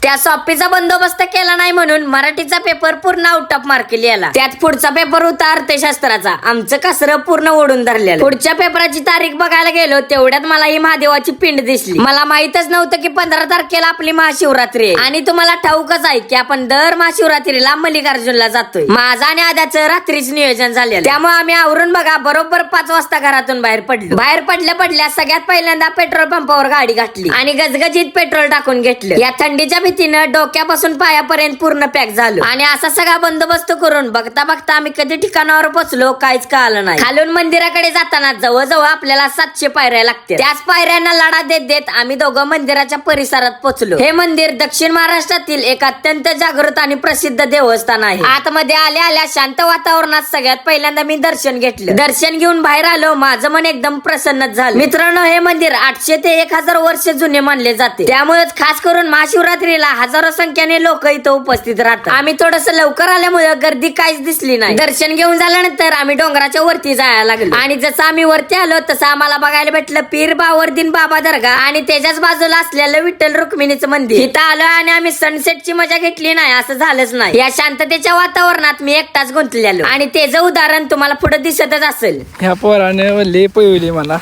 त्या सॉप्पीचा बंदोबस्त केला नाही म्हणून मराठीचा पेपर पूर्ण आउट ऑफ मार्क लिहिला. त्यात पुढचा पेपर होता अर्थशास्त्राचा. आमचं कसरं पूर्ण ओढून धरलेलं. पुढच्या पेपराची तारीख बघायला गेलो तेवढ्यात मला ही महादेवाची पिंड दिसली. मला माहितच नव्हतं की 15 तारखेला आपली महाशिवरात्री आहे. आणि तुम्हाला ठाऊकच आहे की आपण दर महाशिवरात्रीला मल्लिकार्जुनला जातोय. माझं आणि आद्याचं रात्रीच नियोजन झालेलं. त्यामुळे आम्ही आवरून बघा बरोबर 5 वाजता घरातून बाहेर पडलो. बाहेर पडल्या सगळ्यात पहिल्यांदा पेट्रोल पंपावर गाडी घातली आणि गजगजीत पेट्रोल टाकून घेतलं. या थंडीच्या भीतीनं डोक्यापासून पायापर्यंत पूर्ण पॅक झालो आणि असा सगळा बंदोबस्त करून बघता बघता आम्ही कधी ठिकाणावर पोहोचलो काहीच कळालं नाही. खालून मंदिराकडे जाताना जवळजवळ आपल्याला 700 पायऱ्या लागतात. त्याच पायऱ्यांना लढा देत देत आम्ही दोघं मंदिराच्या परिसरात पोहोचलो. हे मंदिर दक्षिण महाराष्ट्रातील एक अत्यंत जागृत आणि प्रसिद्ध देवस्थान आहे. आतमध्ये आल्या आल्या शांत वातावरणात सगळ्यात पहिल्यांदा मी दर्शन घेतलं. दर्शन घेऊन बाहेर आलो. माझं मन एकदम प्रसन्नच झालं. मित्रांनो, हे मंदिर 800 ते 1000 वर्ष जुने मानले जाते. त्यामुळे खास करून महाशिवरात्रीला हजारो संख्येने लोक इथं उपस्थित राहतात. आम्ही थोडस लवकर आल्यामुळे गर्दी काहीच दिसली नाही. दर्शन घेऊन झाल्यानंतर आम्ही डोंगराच्या वरती जायला लागलो आणि जसं आम्ही वरती आलो तसं आम्हाला बघायला भेटलं पीर बावरदीन बाबा दर्गा आणि त्याच्याच बाजूला असलेलं विठ्ठल रुक्मिणीचं मंदिर. इथं आलो आणि आम्ही सनसेटची मजा घेतली नाही असं झालंच नाही. या शांततेच्या वातावरणात मी एकटाच गुंतलेलो आणि त्याचं उदाहरण तुम्हाला पुढे दिसतच असेल. ह्या पोराने लय पळवली मला,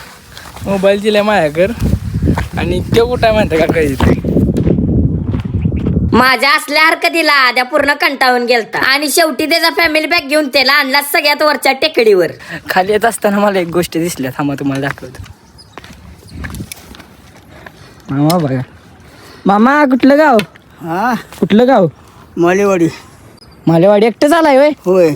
मोबाईल दिला माझ्याकडे आणि ते कुठं म्हणतं का काही माझ्या असल्या हरकतीला आद्या पूर्ण कंटाळून गेलता आणि शेवटी त्याचा फॅमिली पॅक घेऊन त्याला आणला सगळ्यात वरच्या टेकडीवर. खाली येत असताना मला एक गोष्ट दिसल्या, थांबा तुम्हाला दाखवतो. मामा बघा. मामा कुठलं गाव? हा, कुठलं गाव? मालेवाडी. मालेवाडी एकटं झालाय होय? होय,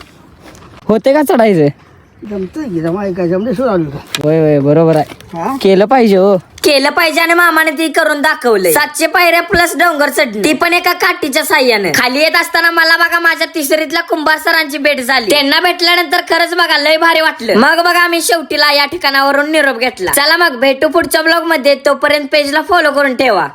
होते का चढायचं? जमतंय की जमा काय जमले सुरू आलो होय होय बरोबर आहे. हा, केलं पाहिजे हो. केलं पाहिजे आणि मामाने ती करून दाखवलंय. 700 पायऱ्या प्लस डोंगर चढणी, ती पण एका काठीच्या साह्याने. खाली येत असताना मला बघा माझ्या तिसरीतल्या कुंभार सरांची भेट झाली. त्यांना भेटल्यानंतर खरंच बघा लय भारी वाटलं. मग बघा आम्ही शेवटीला या ठिकाणावरून निरोप घेतला. चला मग भेटू पुढच्या ब्लॉग मध्ये. तोपर्यंत पेजला फॉलो करून ठेवा.